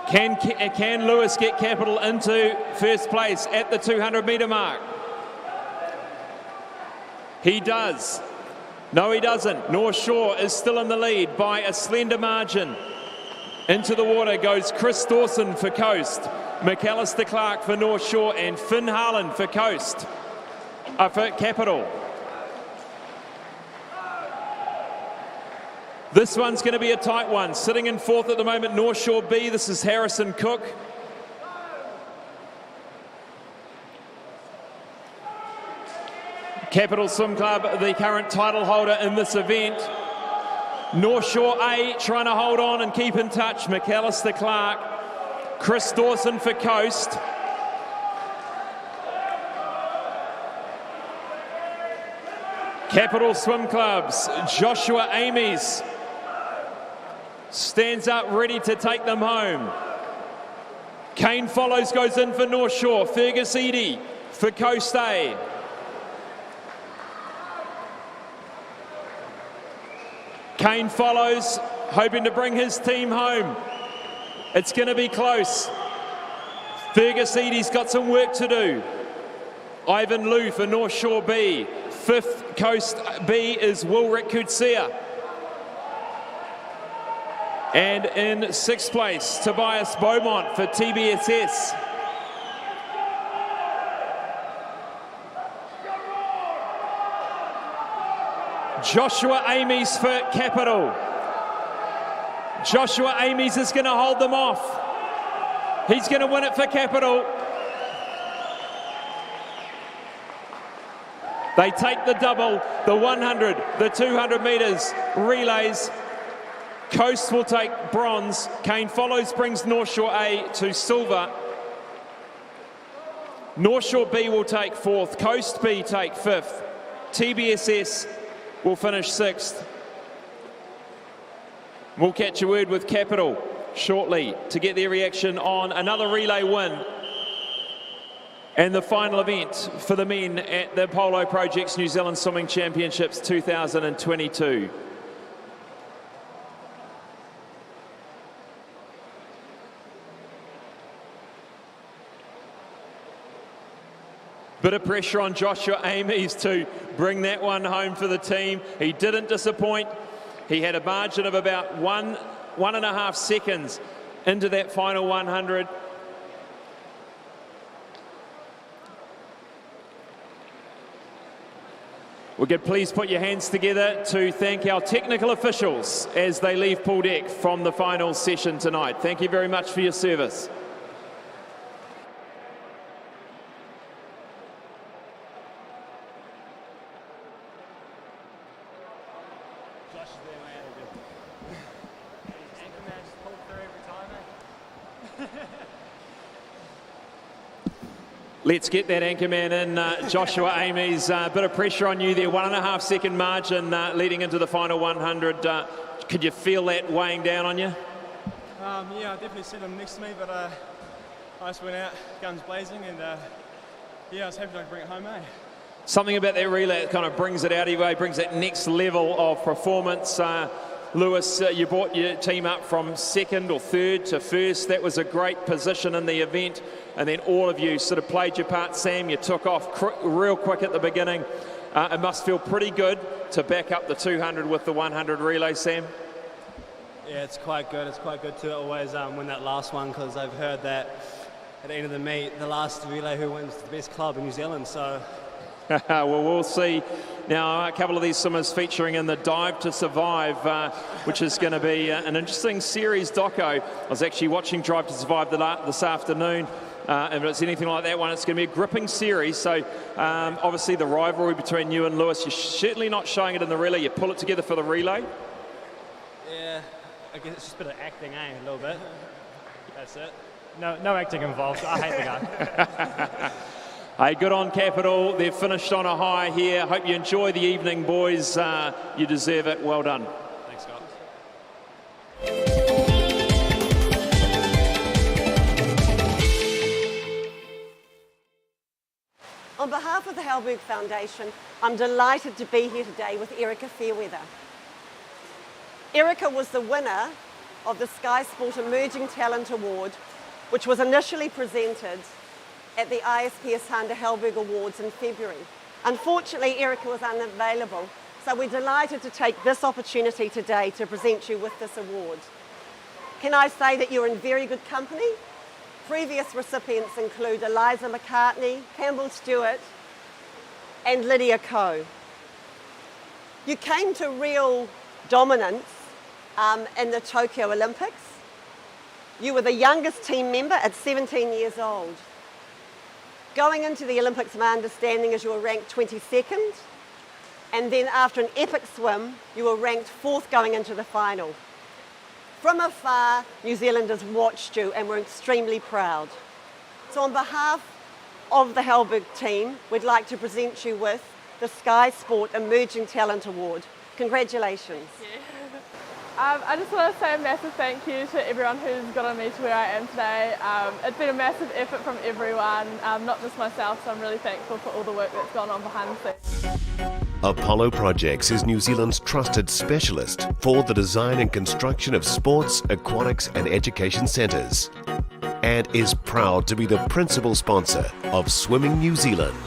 Can Lewis get Capital into first place at the 200 metre mark? He does. No, he doesn't. North Shore is still in the lead by a slender margin. Into the water goes Chris Dawson for Coast, McAllister Clark for North Shore and Finn Harland for Coast, for Capital. This one's going to be a tight one. Sitting in fourth at the moment, North Shore B. This is Harrison Cook. Capital Swim Club, the current title holder in this event. North Shore A trying to hold on and keep in touch. McAllister Clark, Chris Dawson for Coast. Capital Swim Club's Joshua Ames stands up ready to take them home. Kane Follows goes in for North Shore. Fergus Eadie for Coast A. Kane Follows, hoping to bring his team home. It's going to be close. Fergus Eadie's got some work to do. Ivan Liu for North Shore B. Fifth Coast B is Wilrick Kutsia. And in 6th place, Tobias Beaumont for TBSS. Joshua Amies for Capital. Joshua Amies is going to hold them off. He's going to win it for Capital. They take the double, the 100, the 200 metres, relays. Coast will take bronze. Kane Follows brings North Shore A to silver. North Shore B will take 4th. Coast B take 5th. TBSS will finish 6th. We'll catch a word with Capital shortly to get their reaction on another relay win and the final event for the men at the Polo Projects New Zealand Swimming Championships 2022. Bit of pressure on Joshua Amies to bring that one home for the team. He didn't disappoint. He had a margin of about 1.5 seconds into that final 100. We could please put your hands together to thank our technical officials as they leave pool deck from the final session tonight. Thank you very much for your service. Let's get that anchorman in, Joshua Amies. Bit of pressure on you there, 1.5 second margin leading into the final 100. Could you feel that weighing down on you? Yeah, I definitely see them next to me, but I just went out, guns blazing, and yeah, I was happy to bring it home, eh? Something about that relay that kind of brings it out anyway, brings that next level of performance. Lewis, you brought your team up from 2nd or 3rd to 1st. That was a great position in the event. And then all of you sort of played your part. Sam, you took off real quick at the beginning. It must feel pretty good to back up the 200 with the 100 relay, Sam. Yeah, it's quite good. It's quite good to always win that last one, because I've heard that at the end of the meet, the last relay who wins the best club in New Zealand. So. Well, we'll see. Now, a couple of these swimmers featuring in the Dive to Survive, which is going to be an interesting series doco. I was actually watching Drive to Survive this afternoon, and if it's anything like that one, it's going to be a gripping series. So, obviously, the rivalry between you and Lewis, you're certainly not showing it in the relay. You pull it together for the relay. Yeah, I guess it's just a bit of acting, eh? A little bit. That's it. No acting involved. I hate the guy. Hey, good on Capital. They've finished on a high here. Hope you enjoy the evening, boys. You deserve it. Well done. Thanks, Scott. On behalf of the Halberg Foundation, I'm delighted to be here today with Erica Fairweather. Erica was the winner of the Sky Sport Emerging Talent Award, which was initially presented at the ISPS Hunter Halberg Awards in February. Unfortunately, Erica was unavailable, so we're delighted to take this opportunity today to present you with this award. Can I say that you're in very good company? Previous recipients include Eliza McCartney, Campbell Stewart, and Lydia Coe. You came to real dominance in the Tokyo Olympics. You were the youngest team member at 17 years old. Going into the Olympics, my understanding is you were ranked 22nd, and then after an epic swim, you were ranked 4th going into the final. From afar, New Zealanders watched you and were extremely proud. So on behalf of the Halberg team, we'd like to present you with the Sky Sport Emerging Talent Award. Congratulations. Thank you. I just want to say a massive thank you to everyone who's gotten me to where I am today. It's been a massive effort from everyone, not just myself, so I'm really thankful for all the work that's gone on behind the scenes. Apollo Projects is New Zealand's trusted specialist for the design and construction of sports, aquatics and education centres, and is proud to be the principal sponsor of Swimming New Zealand.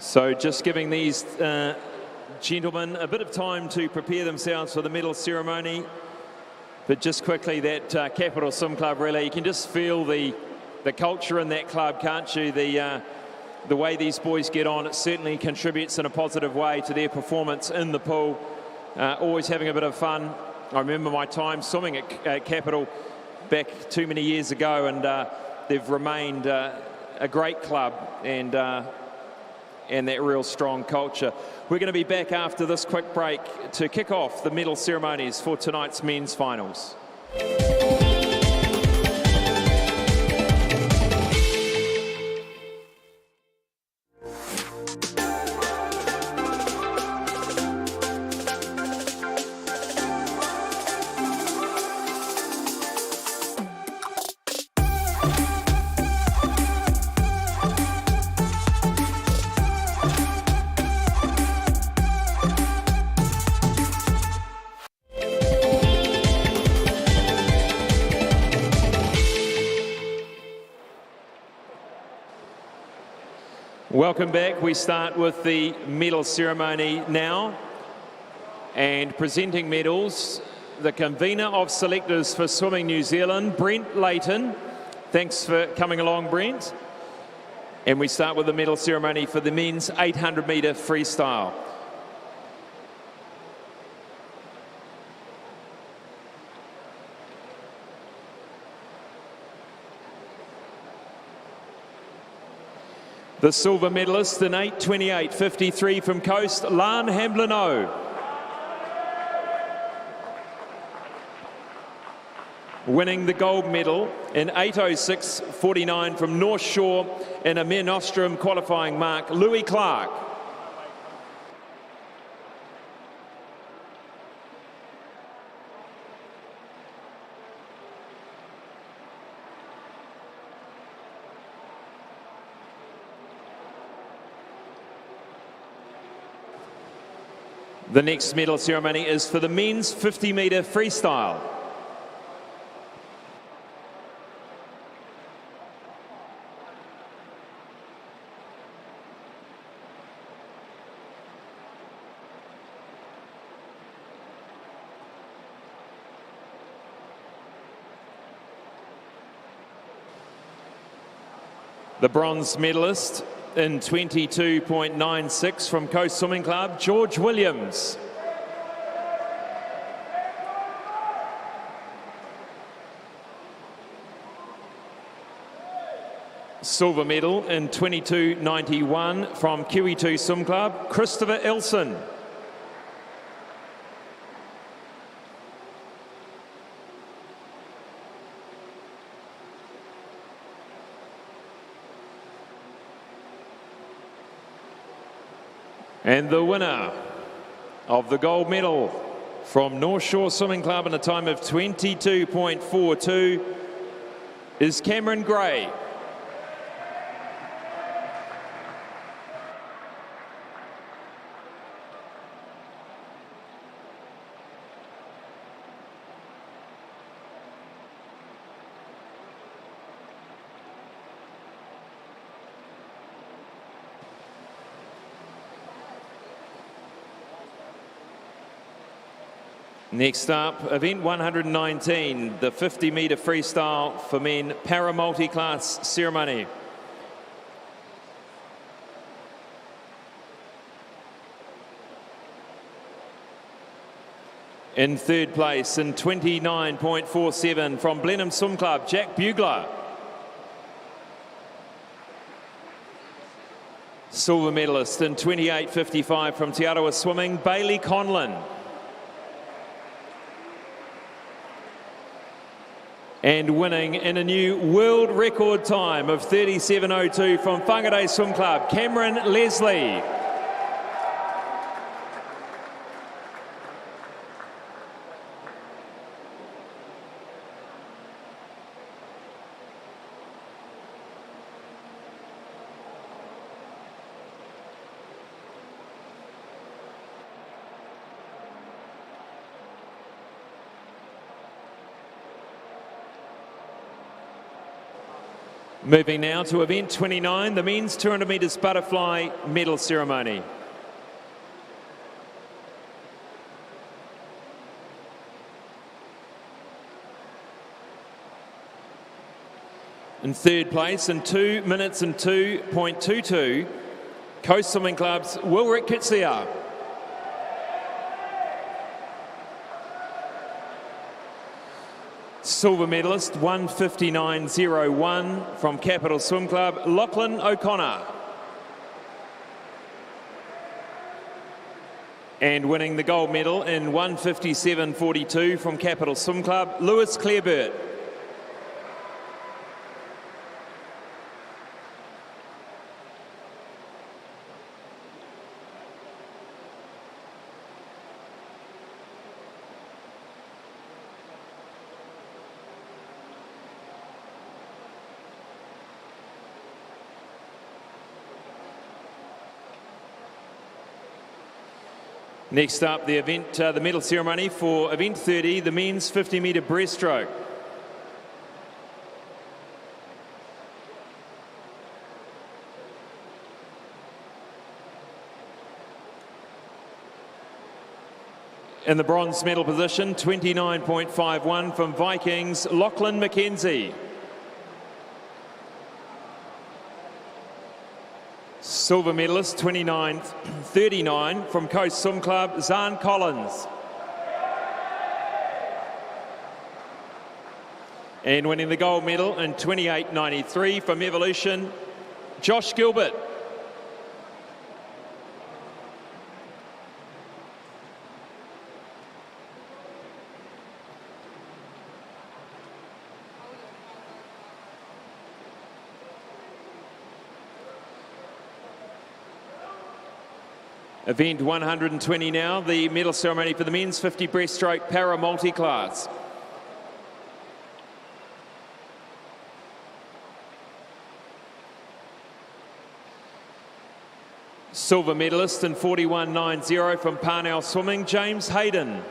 So just giving these gentlemen a bit of time to prepare themselves for the medal ceremony. But just quickly, that Capital Swim Club relay, you can just feel the culture in that club, can't you? The way these boys get on, it certainly contributes in a positive way to their performance in the pool. Always having a bit of fun. I remember my time swimming at Capital back too many years ago, and they've remained a great club and that real strong culture. We're going to be back after this quick break to kick off the medal ceremonies for tonight's men's finals. Welcome back. We start with the medal ceremony now. And presenting medals, the convener of selectors for Swimming New Zealand, Brent Layton. Thanks for coming along, Brent. And we start with the medal ceremony for the men's 800-metre freestyle. The silver medalist in 8:28.53 from Coast, Lan Hamblin-O. Winning the gold medal in 8:06.49 from North Shore in a Mare Nostrum qualifying mark, Louis Clark. The next medal ceremony is for the men's 50-metre freestyle. The bronze medalist in 22.96 from Coast Swimming Club, George Williams. Silver medal in 22.91 from Kiwi2 Swim Club, Christopher Elson. And the winner of the gold medal from North Shore Swimming Club in a time of 22.42 is Cameron Gray. Next up, event 119, the 50-metre freestyle for men para-multi-class ceremony. In third place in 29.47 from Blenheim Swim Club, Jack Bugler. Silver medalist in 28.55 from Te Arawa Swimming, Bailey Conlon. And winning in a new world record time of 37.02 from Whangarei Swim Club, Cameron Leslie. Moving now to event 29, the men's 200 metres butterfly medal ceremony. In third place, in 2 minutes and 2.22, Coast Swimming Club's Wilrick Kitsia. Silver medalist 1:59.01 from Capital Swim Club, Lachlan O'Connor. And winning the gold medal in 1:57.42 from Capital Swim Club, Lewis Clareburt. Next up, the event, the medal ceremony for event 30, the men's 50-metre breaststroke. In the bronze medal position, 29.51 from Vikings, Lachlan McKenzie. Silver medalist, 29.39 from Coast Swim Club, Zahn Collins. And winning the gold medal in 28.93 from Evolution, Josh Gilbert. Event 120 now, the medal ceremony for the men's 50 breaststroke para multi-class. Silver medalist in 41.90 from Parnell Swimming, James Hayden.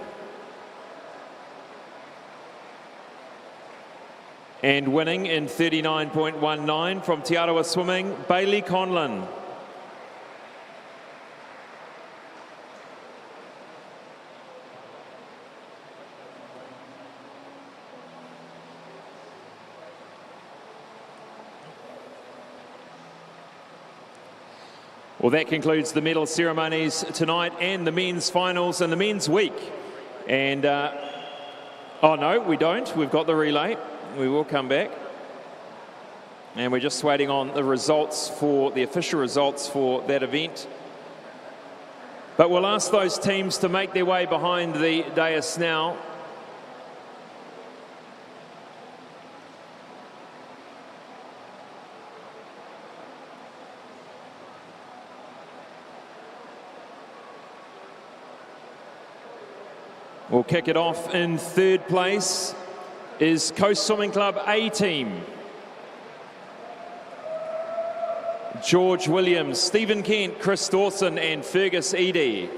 And winning in 39.19 from Te Arawa Swimming, Bailey Conlon. Well, that concludes the medal ceremonies tonight and the men's finals and the men's week. And, oh no, we don't. We've got the relay. We will come back. And we're just waiting on the results for, the official results for that event. But we'll ask those teams to make their way behind the dais now. We'll kick it off. In third place is Coast Swimming Club A team. George Williams, Stephen Kent, Chris Dawson and Fergus Eadie.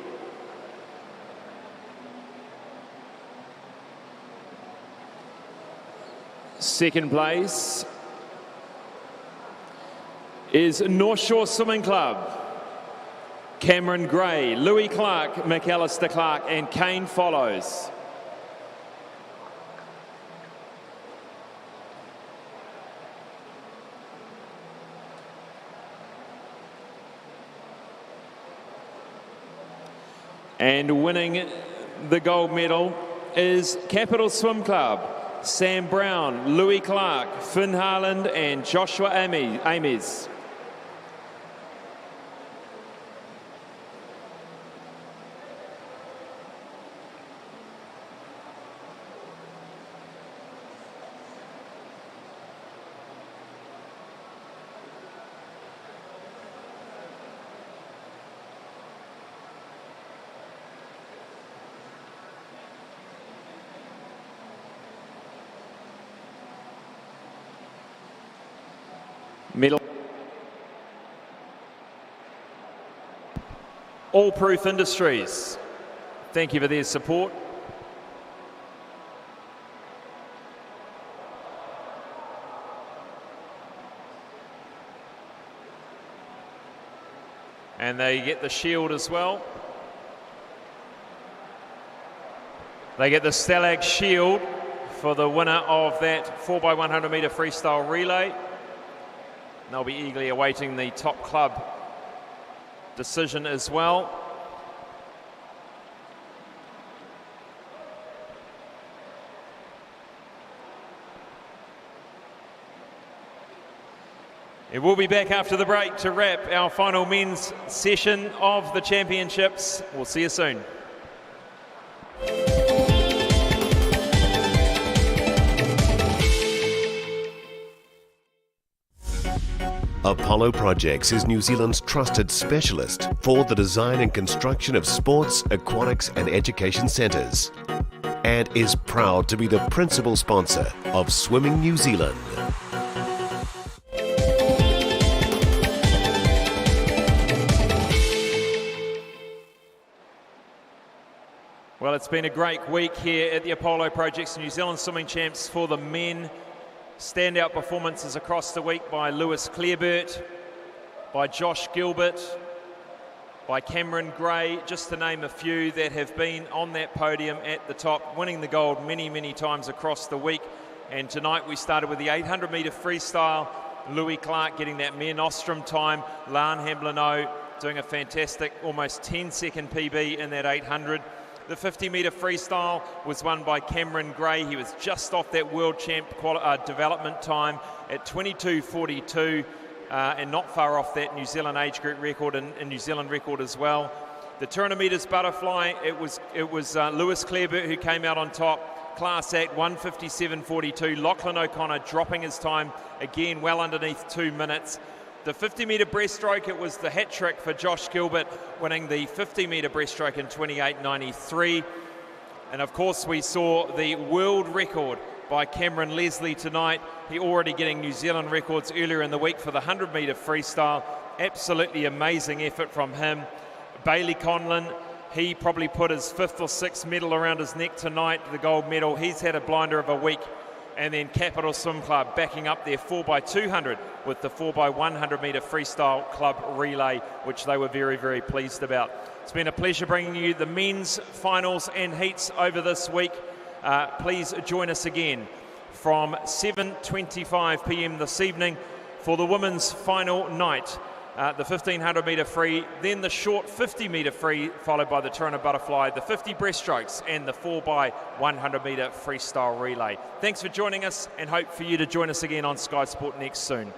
Second place is North Shore Swimming Club. Cameron Gray, Louis Clark, McAllister Clark and Kane follows. And winning the gold medal is Capital Swim Club, Sam Brown, Louis Clark, Finn Harland and Joshua Ames. Medal. All Proof Industries, thank you for their support. And they get the shield as well. They get the Stalag Shield for the winner of that 4x100 metre freestyle relay. And they'll be eagerly awaiting the top club decision as well. And we'll be back after the break to wrap our final men's session of the championships. We'll see you soon. Apollo Projects is New Zealand's trusted specialist for the design and construction of sports, aquatics and education centres, and is proud to be the principal sponsor of Swimming New Zealand. Well, it's been a great week here at the Apollo Projects New Zealand Swimming Champs for the men. Standout performances across the week by Lewis Clareburt, by Josh Gilbert, by Cameron Gray, just to name a few that have been on that podium at the top, winning the gold many, many times across the week. And tonight we started with the 800 metre freestyle. Louis Clark getting that Mare Nostrum time. Lan Hamblino doing a fantastic, almost 10-second PB in that 800. The 50 metre freestyle was won by Cameron Gray. He was just off that world champ development time at 22:42 and not far off that New Zealand age group record and New Zealand record as well. The 200 metres butterfly, it was Lewis Clareburt who came out on top. Class Act 1:57.42. Lachlan O'Connor dropping his time again well underneath 2 minutes. The 50 metre breaststroke, it was the hat trick for Josh Gilbert, winning the 50 metre breaststroke in 28:93. And of course we saw the world record by Cameron Leslie tonight. He already getting New Zealand records earlier in the week for the 100 metre freestyle. Absolutely amazing effort from him. Bailey Conlon, he probably put his 5th or 6th medal around his neck tonight, the gold medal. He's had a blinder of a week. And then Capital Swim Club backing up their 4x200 with the 4x100 metre freestyle club relay, which they were very, very pleased about. It's been a pleasure bringing you the men's finals and heats over this week. Please join us again from 7:25 p.m. this evening for the women's final night. The 1500 metre free, then the short 50 metre free, followed by the 200 butterfly, the 50 breaststrokes, and the 4x100 metre freestyle relay. Thanks for joining us, and hope for you to join us again on Sky Sport Next soon.